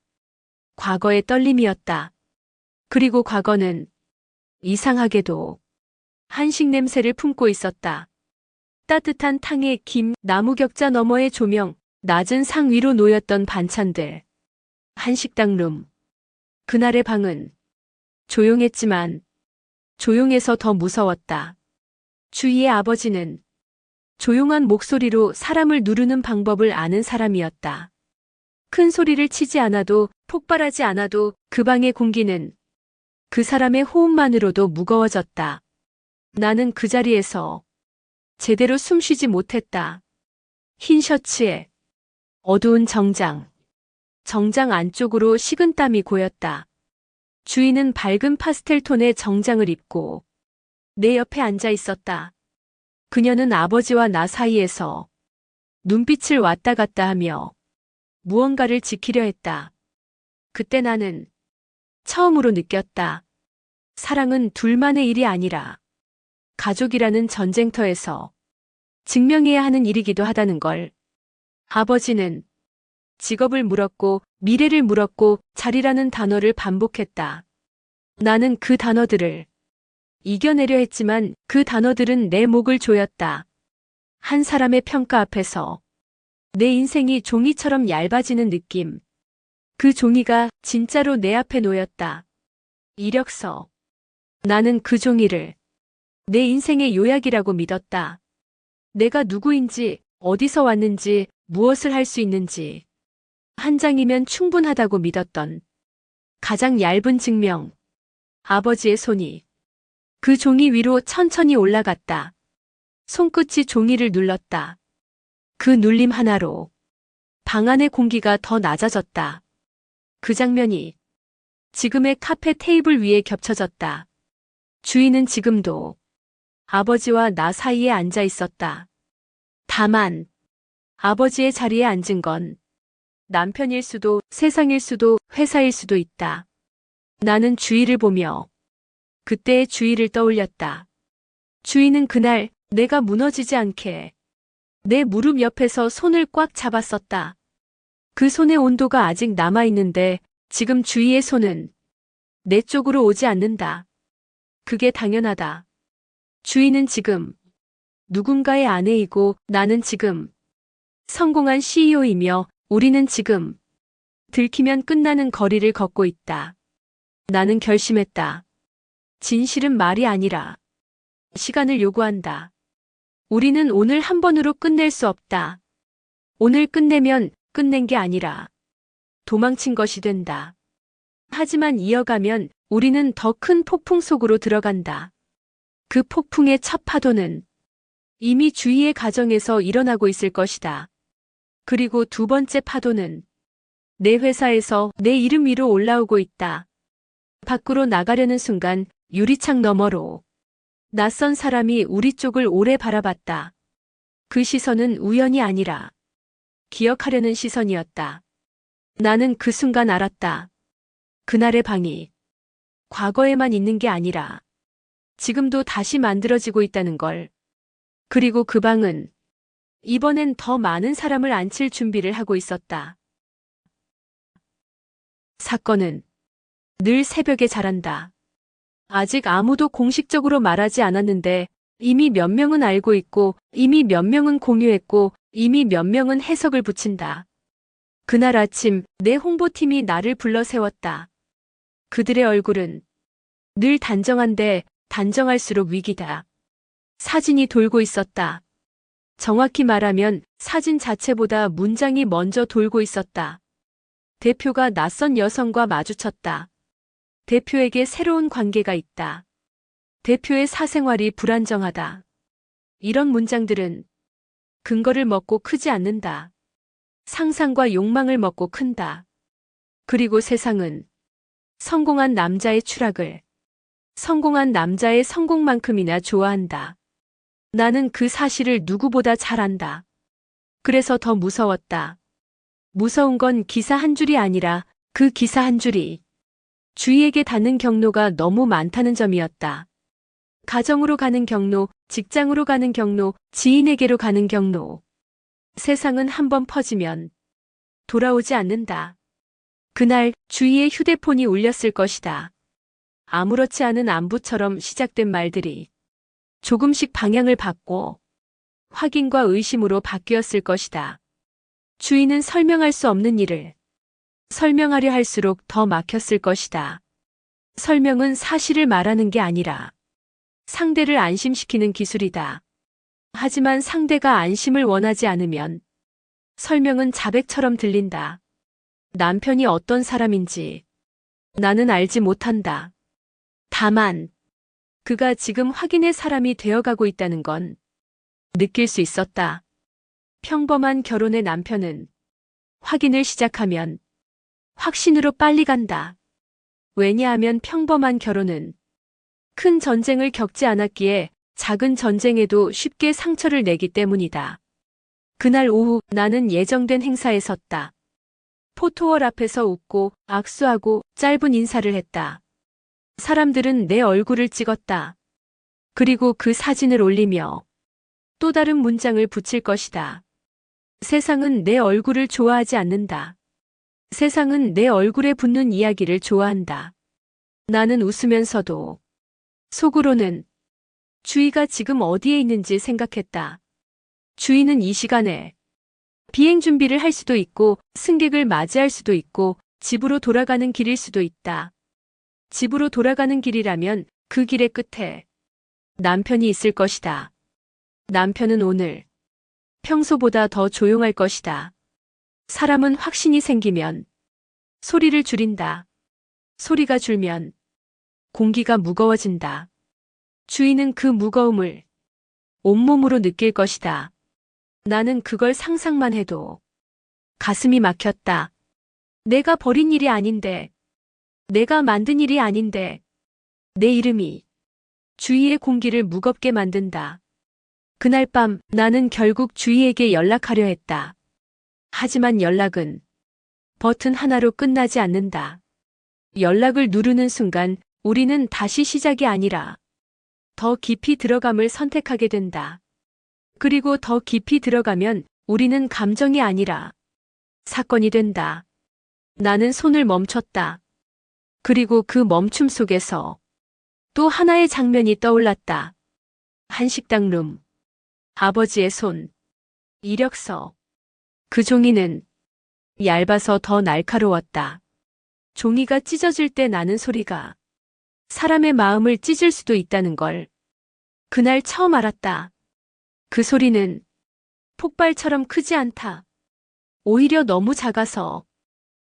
과거의 떨림이었다. 그리고 과거는 이상하게도 한식 냄새를 품고 있었다. 따뜻한 탕에 김, 나무 격자 너머의 조명, 낮은 상 위로 놓였던 반찬들. 한식당 룸. 그날의 방은 조용했지만 조용해서 더 무서웠다. 주희의 아버지는 조용한 목소리로 사람을 누르는 방법을 아는 사람이었다. 큰 소리를 치지 않아도 폭발하지 않아도 그 방의 공기는 그 사람의 호흡만으로도 무거워졌다. 나는 그 자리에서 제대로 숨쉬지 못했다. 흰 셔츠에 어두운 정장. 정장 안쪽으로 식은땀이 고였다. 주인은 밝은 파스텔 톤의 정장을 입고 내 옆에 앉아 있었다. 그녀는 아버지와 나 사이에서 눈빛을 왔다 갔다 하며 무언가를 지키려 했다. 그때 나는 처음으로 느꼈다. 사랑은 둘만의 일이 아니라 가족이라는 전쟁터에서 증명해야 하는 일이기도 하다는 걸. 아버지는 직업을 물었고 미래를 물었고 자리라는 단어를 반복했다. 나는 그 단어들을 이겨내려 했지만 그 단어들은 내 목을 조였다. 한 사람의 평가 앞에서 내 인생이 종이처럼 얇아지는 느낌. 그 종이가 진짜로 내 앞에 놓였다. 이력서. 나는 그 종이를 내 인생의 요약이라고 믿었다. 내가 누구인지, 어디서 왔는지, 무엇을 할 수 있는지. 한 장이면 충분하다고 믿었던 가장 얇은 증명. 아버지의 손이 그 종이 위로 천천히 올라갔다. 손끝이 종이를 눌렀다. 그 눌림 하나로 방 안의 공기가 더 낮아졌다. 그 장면이 지금의 카페 테이블 위에 겹쳐졌다. 주인은 지금도 아버지와 나 사이에 앉아 있었다. 다만 아버지의 자리에 앉은 건 남편일 수도, 세상일 수도, 회사일 수도 있다. 나는 주위를 보며 그때의 주위를 떠올렸다. 주위는 그날 내가 무너지지 않게 내 무릎 옆에서 손을 꽉 잡았었다. 그 손의 온도가 아직 남아있는데 지금 주위의 손은 내 쪽으로 오지 않는다. 그게 당연하다. 주위는 지금 누군가의 아내이고 나는 지금 성공한 CEO이며 우리는 지금 들키면 끝나는 거리를 걷고 있다. 나는 결심했다. 진실은 말이 아니라 시간을 요구한다. 우리는 오늘 한 번으로 끝낼 수 없다. 오늘 끝내면 끝낸 게 아니라 도망친 것이 된다. 하지만 이어가면 우리는 더 큰 폭풍 속으로 들어간다. 그 폭풍의 첫 파도는 이미 주위의 가정에서 일어나고 있을 것이다. 그리고 두 번째 파도는 내 회사에서 내 이름 위로 올라오고 있다. 밖으로 나가려는 순간 유리창 너머로 낯선 사람이 우리 쪽을 오래 바라봤다. 그 시선은 우연이 아니라 기억하려는 시선이었다. 나는 그 순간 알았다. 그날의 방이 과거에만 있는 게 아니라 지금도 다시 만들어지고 있다는 걸. 그리고 그 방은 이번엔 더 많은 사람을 앉힐 준비를 하고 있었다. 사건은 늘 새벽에 자란다. 아직 아무도 공식적으로 말하지 않았는데 이미 몇 명은 알고 있고 이미 몇 명은 공유했고 이미 몇 명은 해석을 붙인다. 그날 아침 내 홍보팀이 나를 불러 세웠다. 그들의 얼굴은 늘 단정한데 단정할수록 위기다. 사진이 돌고 있었다. 정확히 말하면 사진 자체보다 문장이 먼저 돌고 있었다. 대표가 낯선 여성과 마주쳤다. 대표에게 새로운 관계가 있다. 대표의 사생활이 불안정하다. 이런 문장들은 근거를 먹고 크지 않는다. 상상과 욕망을 먹고 큰다. 그리고 세상은 성공한 남자의 추락을 성공한 남자의 성공만큼이나 좋아한다. 나는 그 사실을 누구보다 잘 안다. 그래서 더 무서웠다. 무서운 건 기사 한 줄이 아니라 그 기사 한 줄이 주위에게 닿는 경로가 너무 많다는 점이었다. 가정으로 가는 경로, 직장으로 가는 경로, 지인에게로 가는 경로. 세상은 한번 퍼지면 돌아오지 않는다. 그날 주위의 휴대폰이 울렸을 것이다. 아무렇지 않은 안부처럼 시작된 말들이 조금씩 방향을 바꿔 확인과 의심으로 바뀌었을 것이다. 주인은 설명할 수 없는 일을 설명하려 할수록 더 막혔을 것이다. 설명은 사실을 말하는 게 아니라 상대를 안심시키는 기술이다. 하지만 상대가 안심을 원하지 않으면 설명은 자백처럼 들린다. 남편이 어떤 사람인지 나는 알지 못한다. 다만 그가 지금 확인의 사람이 되어가고 있다는 건 느낄 수 있었다. 평범한 결혼의 남편은 확인을 시작하면 확신으로 빨리 간다. 왜냐하면 평범한 결혼은 큰 전쟁을 겪지 않았기에 작은 전쟁에도 쉽게 상처를 내기 때문이다. 그날 오후 나는 예정된 행사에 섰다. 포토월 앞에서 웃고 악수하고 짧은 인사를 했다. 사람들은 내 얼굴을 찍었다. 그리고 그 사진을 올리며 또 다른 문장을 붙일 것이다. 세상은 내 얼굴을 좋아하지 않는다. 세상은 내 얼굴에 붙는 이야기를 좋아한다. 나는 웃으면서도 속으로는 주희가 지금 어디에 있는지 생각했다. 주희는 이 시간에 비행 준비를 할 수도 있고 승객을 맞이할 수도 있고 집으로 돌아가는 길일 수도 있다. 집으로 돌아가는 길이라면 그 길의 끝에 남편이 있을 것이다. 남편은 오늘 평소보다 더 조용할 것이다. 사람은 확신이 생기면 소리를 줄인다. 소리가 줄면 공기가 무거워진다. 주희는 그 무거움을 온몸으로 느낄 것이다. 나는 그걸 상상만 해도 가슴이 막혔다. 내가 버린 일이 아닌데, 내가 만든 일이 아닌데, 내 이름이 주희의 공기를 무겁게 만든다. 그날 밤 나는 결국 주희에게 연락하려 했다. 하지만 연락은 버튼 하나로 끝나지 않는다. 연락을 누르는 순간 우리는 다시 시작이 아니라 더 깊이 들어감을 선택하게 된다. 그리고 더 깊이 들어가면 우리는 감정이 아니라 사건이 된다. 나는 손을 멈췄다. 그리고 그 멈춤 속에서 또 하나의 장면이 떠올랐다. 한식당 룸. 아버지의 손. 이력서. 그 종이는 얇아서 더 날카로웠다. 종이가 찢어질 때 나는 소리가 사람의 마음을 찢을 수도 있다는 걸 그날 처음 알았다. 그 소리는 폭발처럼 크지 않다. 오히려 너무 작아서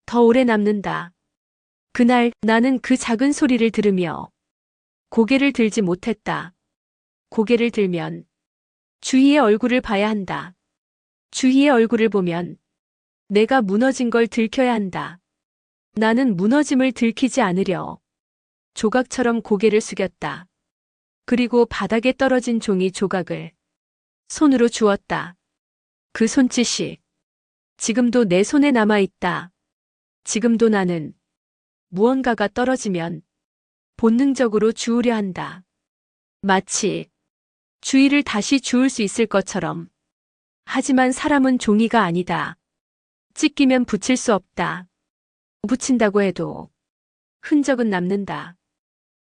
더 오래 남는다. 그날 나는 그 작은 소리를 들으며 고개를 들지 못했다. 고개를 들면 주희의 얼굴을 봐야 한다. 주희의 얼굴을 보면 내가 무너진 걸 들켜야 한다. 나는 무너짐을 들키지 않으려 조각처럼 고개를 숙였다. 그리고 바닥에 떨어진 종이 조각을 손으로 주웠다. 그 손짓이 지금도 내 손에 남아있다. 지금도 나는 무언가가 떨어지면 본능적으로 주우려 한다. 마치 주희를 다시 주울 수 있을 것처럼. 하지만 사람은 종이가 아니다. 찢기면 붙일 수 없다. 붙인다고 해도 흔적은 남는다.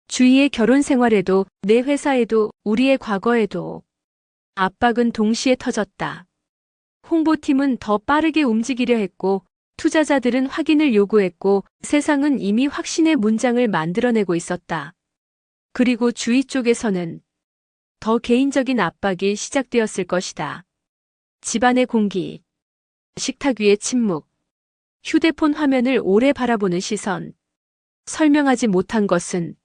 주희의 결혼 생활에도 내 회사에도 우리의 과거에도 압박은 동시에 터졌다. 홍보팀은 더 빠르게 움직이려 했고 투자자들은 확인을 요구했고 세상은 이미 확신의 문장을 만들어내고 있었다. 그리고 주희 쪽에서는 더 개인적인 압박이 시작되었을 것이다. 집안의 공기, 식탁 위의 침묵, 휴대폰 화면을 오래 바라보는 시선. 설명하지 못한 것은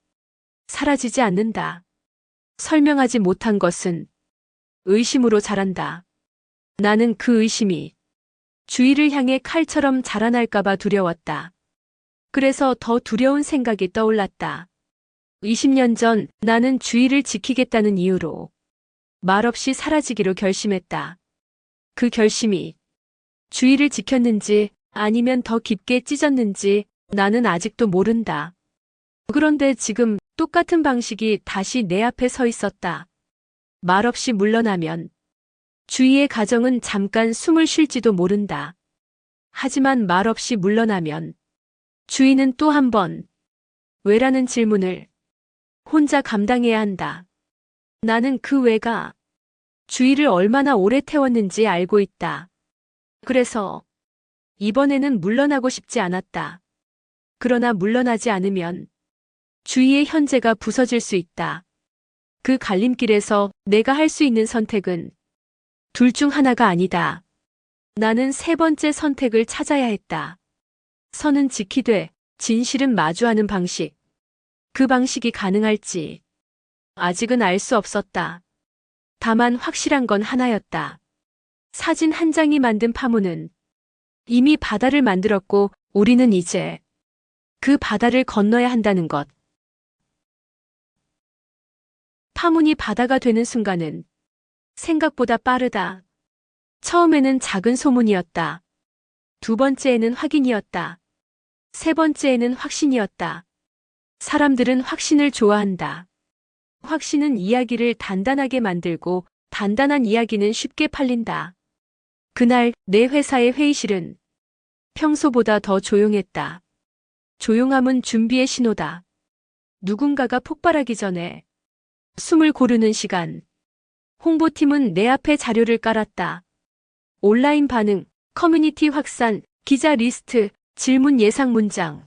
사라지지 않는다. 설명하지 못한 것은 의심으로 자란다. 나는 그 의심이 주희를 향해 칼처럼 자라날까봐 두려웠다. 그래서 더 두려운 생각이 떠올랐다. 20년 전 나는 주희를 지키겠다는 이유로 말없이 사라지기로 결심했다. 그 결심이 주희를 지켰는지 아니면 더 깊게 찢었는지 나는 아직도 모른다. 그런데 지금 똑같은 방식이 다시 내 앞에 서 있었다. 말없이 물러나면 주희의 가정은 잠깐 숨을 쉴지도 모른다. 하지만 말없이 물러나면 주희는 또 한 번 왜라는 질문을 혼자 감당해야 한다. 나는 그 왜가 주희를 얼마나 오래 태웠는지 알고 있다. 그래서 이번에는 물러나고 싶지 않았다. 그러나 물러나지 않으면 주희의 현재가 부서질 수 있다. 그 갈림길에서 내가 할 수 있는 선택은 둘 중 하나가 아니다. 나는 세 번째 선택을 찾아야 했다. 선은 지키되 진실은 마주하는 방식. 그 방식이 가능할지 아직은 알 수 없었다. 다만 확실한 건 하나였다. 사진 한 장이 만든 파문은 이미 바다를 만들었고 우리는 이제 그 바다를 건너야 한다는 것. 파문이 바다가 되는 순간은 생각보다 빠르다. 처음에는 작은 소문이었다. 두 번째에는 확인이었다. 세 번째에는 확신이었다. 사람들은 확신을 좋아한다. 확신은 이야기를 단단하게 만들고 단단한 이야기는 쉽게 팔린다. 그날 내 회사의 회의실은 평소보다 더 조용했다. 조용함은 준비의 신호다. 누군가가 폭발하기 전에 숨을 고르는 시간. 홍보팀은 내 앞에 자료를 깔았다. 온라인 반응, 커뮤니티 확산, 기자 리스트, 질문 예상 문장.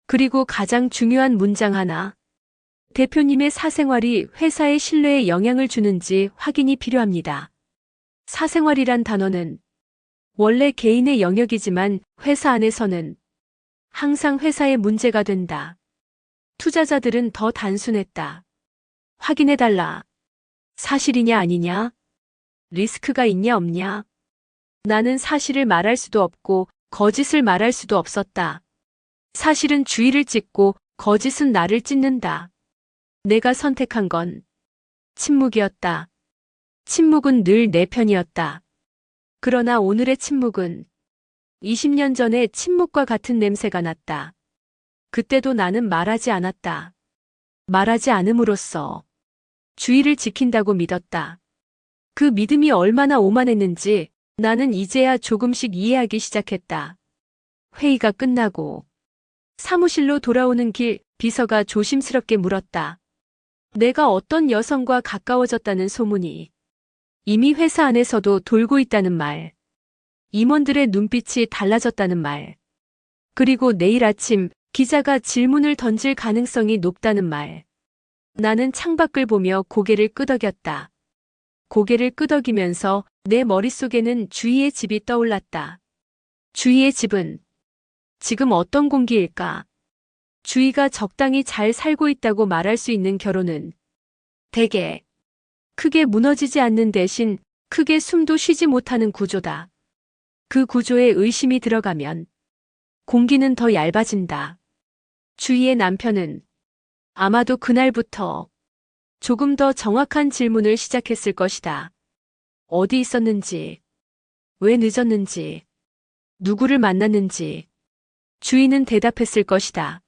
그리고 가장 중요한 문장 하나. 대표님의 사생활이 회사의 신뢰에 영향을 주는지 확인이 필요합니다. 사생활이란 단어는 원래 개인의 영역이지만 회사 안에서는 항상 회사의 문제가 된다. 투자자들은 더 단순했다. 확인해달라. 사실이냐 아니냐? 리스크가 있냐 없냐? 나는 사실을 말할 수도 없고 거짓을 말할 수도 없었다. 사실은 주의를 찢고 거짓은 나를 찢는다. 내가 선택한 건 침묵이었다. 침묵은 늘 내 편이었다. 그러나 오늘의 침묵은 20년 전의 침묵과 같은 냄새가 났다. 그때도 나는 말하지 않았다. 말하지 않음으로써 주의를 지킨다고 믿었다. 그 믿음이 얼마나 오만했는지 나는 이제야 조금씩 이해하기 시작했다. 회의가 끝나고 사무실로 돌아오는 길 비서가 조심스럽게 물었다. 내가 어떤 여성과 가까워졌다는 소문이 이미 회사 안에서도 돌고 있다는 말. 임원들의 눈빛이 달라졌다는 말. 그리고 내일 아침 기자가 질문을 던질 가능성이 높다는 말. 나는 창밖을 보며 고개를 끄덕였다. 고개를 끄덕이면서 내 머릿속에는 주희의 집이 떠올랐다. 주희의 집은 지금 어떤 공기일까? 주희가 적당히 잘 살고 있다고 말할 수 있는 결혼은 대개 크게 무너지지 않는 대신 크게 숨도 쉬지 못하는 구조다. 그 구조에 의심이 들어가면 공기는 더 얇아진다. 주희의 남편은 아마도 그날부터 조금 더 정확한 질문을 시작했을 것이다. 어디 있었는지, 왜 늦었는지, 누구를 만났는지. 주희는 대답했을 것이다.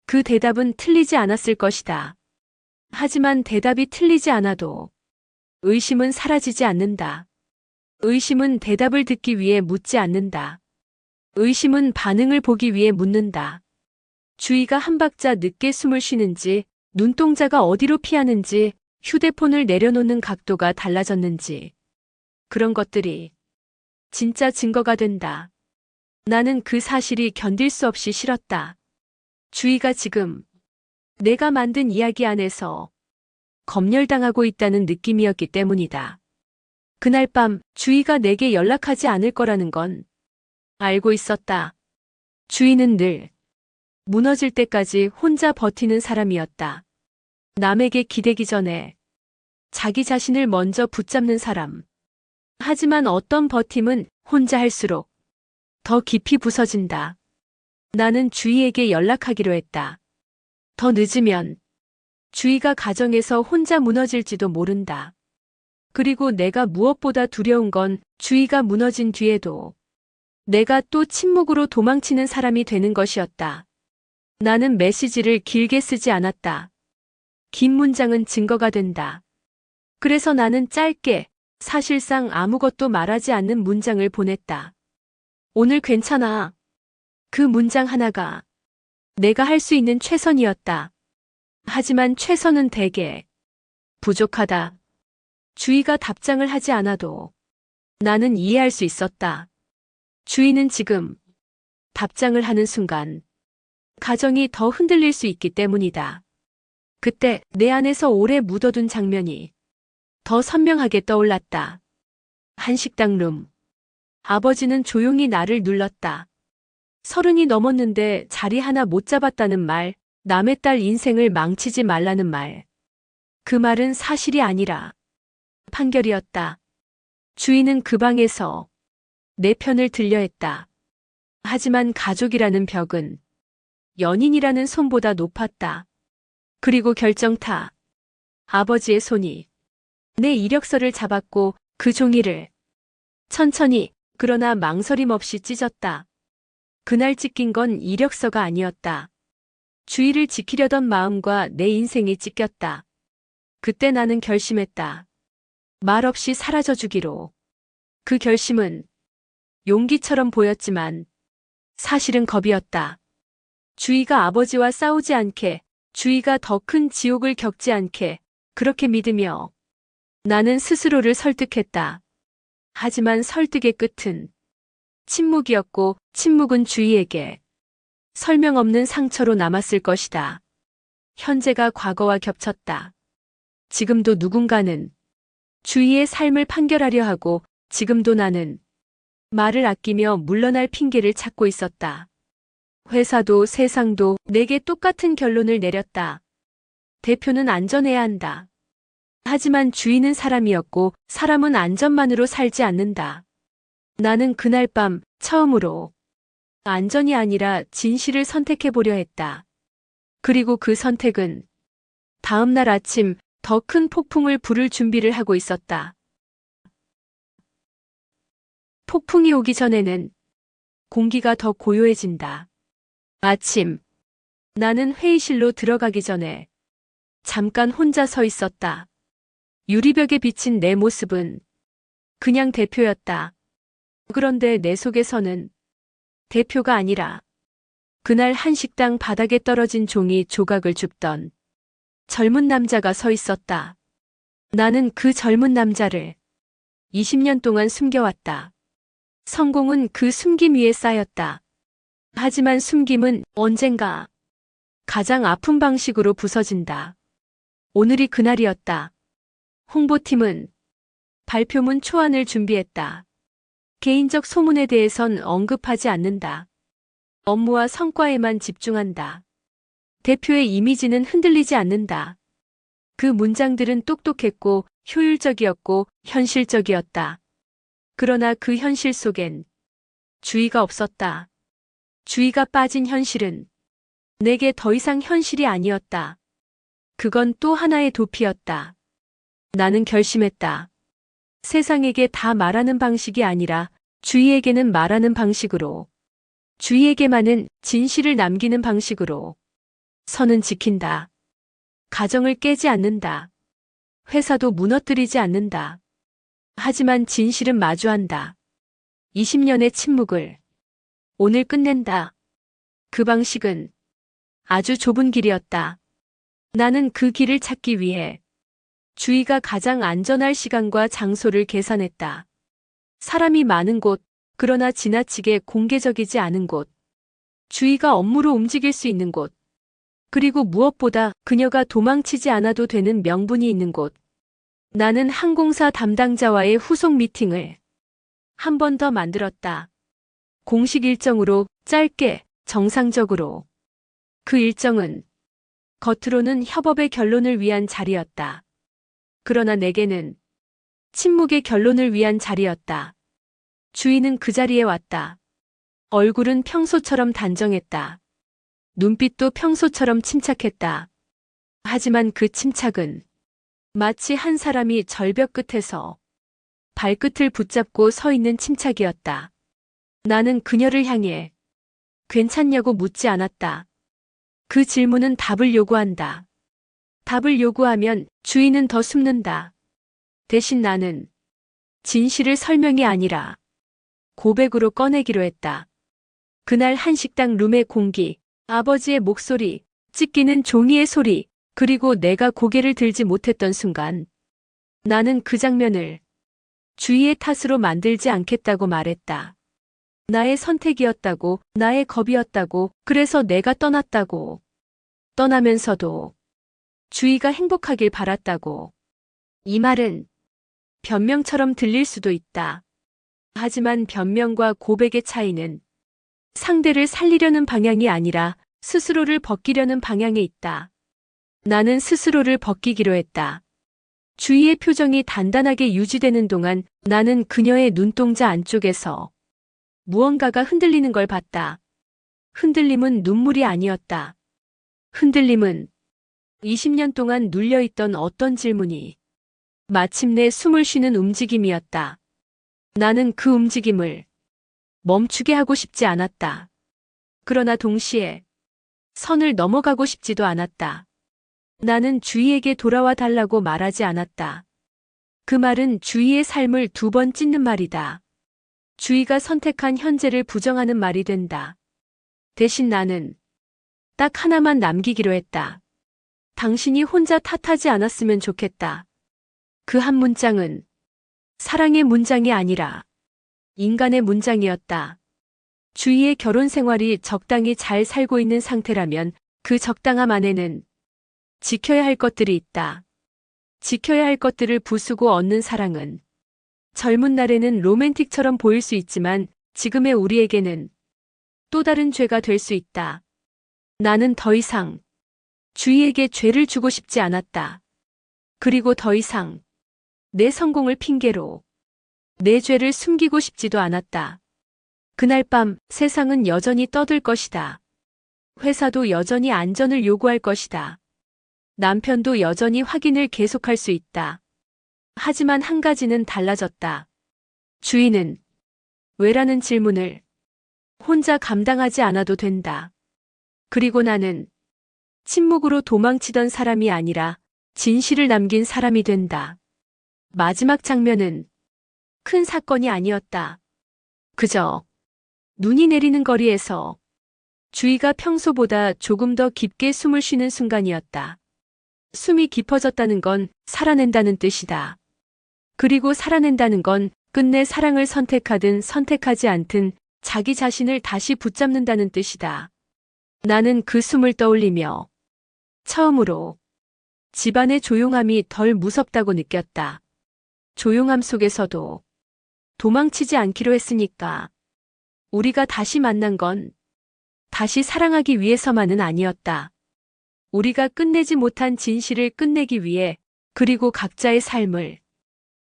그 대답은 틀리지 않았을 것이다. 하지만 대답이 틀리지 않아도 의심은 사라지지 않는다. 의심은 대답을 듣기 위해 묻지 않는다. 의심은 반응을 보기 위해 묻는다. 주희가 한 박자 늦게 숨을 쉬는지, 눈동자가 어디로 피하는지, 휴대폰을 내려놓는 각도가 달라졌는지. 그런 것들이 진짜 증거가 된다. 나는 그 사실이 견딜 수 없이 싫었다. 주희가 지금 내가 만든 이야기 안에서 검열당하고 있다는 느낌이었기 때문이다. 그날 밤 주희가 내게 연락하지 않을 거라는 건 알고 있었다. 주희는 늘 무너질 때까지 혼자 버티는 사람이었다. 남에게 기대기 전에 자기 자신을 먼저 붙잡는 사람. 하지만 어떤 버팀은 혼자 할수록 더 깊이 부서진다. 나는 주희에게 연락하기로 했다. 더 늦으면 주희가 가정에서 혼자 무너질지도 모른다. 그리고 내가 무엇보다 두려운 건 주희가 무너진 뒤에도 내가 또 침묵으로 도망치는 사람이 되는 것이었다. 나는 메시지를 길게 쓰지 않았다. 긴 문장은 증거가 된다. 그래서 나는 짧게, 사실상 아무것도 말하지 않는 문장을 보냈다. 오늘 괜찮아. 그 문장 하나가 내가 할 수 있는 최선이었다. 하지만 최선은 대개 부족하다. 주희가 답장을 하지 않아도 나는 이해할 수 있었다. 주희는 지금 답장을 하는 순간 가정이 더 흔들릴 수 있기 때문이다. 그때 내 안에서 오래 묻어둔 장면이 더 선명하게 떠올랐다. 한식당 룸. 아버지는 조용히 나를 눌렀다. 30이 넘었는데 자리 하나 못 잡았다는 말, 남의 딸 인생을 망치지 말라는 말. 그 말은 사실이 아니라 판결이었다. 주희는 그 방에서 내 편을 들려 했다. 하지만 가족이라는 벽은 연인이라는 손보다 높았다. 그리고 결정타. 아버지의 손이 내 이력서를 잡았고 그 종이를 천천히 그러나 망설임 없이 찢었다. 그날 찢긴 건 이력서가 아니었다. 주의를 지키려던 마음과 내 인생이 찢겼다. 그때 나는 결심했다. 말없이 사라져 주기로. 그 결심은 용기처럼 보였지만 사실은 겁이었다. 주희가 아버지와 싸우지 않게, 주희가 더 큰 지옥을 겪지 않게 그렇게 믿으며 나는 스스로를 설득했다. 하지만 설득의 끝은 침묵이었고 침묵은 주희에게 설명 없는 상처로 남았을 것이다. 현재가 과거와 겹쳤다. 지금도 누군가는 주희의 삶을 판결하려 하고 지금도 나는 말을 아끼며 물러날 핑계를 찾고 있었다. 회사도 세상도 내게 똑같은 결론을 내렸다. 대표는 안전해야 한다. 하지만 주인은 사람이었고 사람은 안전만으로 살지 않는다. 나는 그날 밤 처음으로 안전이 아니라 진실을 선택해보려 했다. 그리고 그 선택은 다음 날 아침 더 큰 폭풍을 부를 준비를 하고 있었다. 폭풍이 오기 전에는 공기가 더 고요해진다. 아침, 나는 회의실로 들어가기 전에 잠깐 혼자 서 있었다. 유리벽에 비친 내 모습은 그냥 대표였다. 그런데 내 속에서는 대표가 아니라 그날 한식당 바닥에 떨어진 종이 조각을 줍던 젊은 남자가 서 있었다. 나는 그 젊은 남자를 20년 동안 숨겨왔다. 성공은 그 숨김 위에 쌓였다. 하지만 숨김은 언젠가 가장 아픈 방식으로 부서진다. 오늘이 그날이었다. 홍보팀은 발표문 초안을 준비했다. 개인적 소문에 대해선 언급하지 않는다. 업무와 성과에만 집중한다. 대표의 이미지는 흔들리지 않는다. 그 문장들은 똑똑했고 효율적이었고 현실적이었다. 그러나 그 현실 속엔 주의가 없었다. 주의가 빠진 현실은 내게 더 이상 현실이 아니었다. 그건 또 하나의 도피였다. 나는 결심했다. 세상에게 다 말하는 방식이 아니라 주위에게는 말하는 방식으로, 주위에게만은 진실을 남기는 방식으로 선은 지킨다. 가정을 깨지 않는다. 회사도 무너뜨리지 않는다. 하지만 진실은 마주한다. 20년의 침묵을 오늘 끝낸다. 그 방식은 아주 좁은 길이었다. 나는 그 길을 찾기 위해 주위가 가장 안전할 시간과 장소를 계산했다. 사람이 많은 곳, 그러나 지나치게 공개적이지 않은 곳, 주위가 업무로 움직일 수 있는 곳, 그리고 무엇보다 그녀가 도망치지 않아도 되는 명분이 있는 곳. 나는 항공사 담당자와의 후속 미팅을 한 번 더 만들었다. 공식 일정으로 짧게, 정상적으로. 그 일정은 겉으로는 협업의 결론을 위한 자리였다. 그러나 내게는 침묵의 결론을 위한 자리였다. 주인은 그 자리에 왔다. 얼굴은 평소처럼 단정했다. 눈빛도 평소처럼 침착했다. 하지만 그 침착은 마치 한 사람이 절벽 끝에서 발끝을 붙잡고 서 있는 침착이었다. 나는 그녀를 향해 괜찮냐고 묻지 않았다. 그 질문은 답을 요구한다. 답을 요구하면 주인은 더 숨는다. 대신 나는 진실을 설명이 아니라 고백으로 꺼내기로 했다. 그날 한식당 룸의 공기, 아버지의 목소리, 찢기는 종이의 소리, 그리고 내가 고개를 들지 못했던 순간 나는 그 장면을 주위의 탓으로 만들지 않겠다고 말했다. 나의 선택이었다고, 나의 겁이었다고, 그래서 내가 떠났다고. 떠나면서도 주위가 행복하길 바랐다고. 이 말은 변명처럼 들릴 수도 있다. 하지만 변명과 고백의 차이는 상대를 살리려는 방향이 아니라 스스로를 벗기려는 방향에 있다. 나는 스스로를 벗기기로 했다. 주위의 표정이 단단하게 유지되는 동안 나는 그녀의 눈동자 안쪽에서 무언가가 흔들리는 걸 봤다. 흔들림은 눈물이 아니었다. 흔들림은 20년 동안 눌려있던 어떤 질문이 마침내 숨을 쉬는 움직임이었다. 나는 그 움직임을 멈추게 하고 싶지 않았다. 그러나 동시에 선을 넘어가고 싶지도 않았다. 나는 주희에게 돌아와 달라고 말하지 않았다. 그 말은 주희의 삶을 2번 찢는 말이다. 주희가 선택한 현재를 부정하는 말이 된다. 대신 나는 딱 하나만 남기기로 했다. 당신이 혼자 탓하지 않았으면 좋겠다. 그 한 문장은 사랑의 문장이 아니라 인간의 문장이었다. 주희의 결혼 생활이 적당히 잘 살고 있는 상태라면 그 적당함 안에는 지켜야 할 것들이 있다. 지켜야 할 것들을 부수고 얻는 사랑은 젊은 날에는 로맨틱처럼 보일 수 있지만 지금의 우리에게는 또 다른 죄가 될 수 있다. 나는 더 이상 주희에게 죄를 주고 싶지 않았다. 그리고 더 이상 내 성공을 핑계로 내 죄를 숨기고 싶지도 않았다. 그날 밤 세상은 여전히 떠들 것이다. 회사도 여전히 안전을 요구할 것이다. 남편도 여전히 확인을 계속할 수 있다. 하지만 한 가지는 달라졌다. 주희는 왜라는 질문을 혼자 감당하지 않아도 된다. 그리고 나는 침묵으로 도망치던 사람이 아니라 진실을 남긴 사람이 된다. 마지막 장면은 큰 사건이 아니었다. 그저 눈이 내리는 거리에서 주희가 평소보다 조금 더 깊게 숨을 쉬는 순간이었다. 숨이 깊어졌다는 건 살아낸다는 뜻이다. 그리고 살아낸다는 건 끝내 사랑을 선택하든 선택하지 않든 자기 자신을 다시 붙잡는다는 뜻이다. 나는 그 숨을 떠올리며 처음으로 집안의 조용함이 덜 무섭다고 느꼈다. 조용함 속에서도 도망치지 않기로 했으니까 우리가 다시 만난 건 다시 사랑하기 위해서만은 아니었다. 우리가 끝내지 못한 진실을 끝내기 위해 그리고 각자의 삶을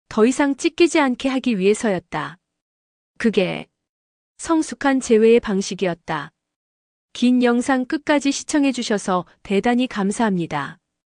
더 이상 찢기지 않게 하기 위해서였다. 그게 성숙한 재회의 방식이었다. 긴 영상 끝까지 시청해주셔서 대단히 감사합니다.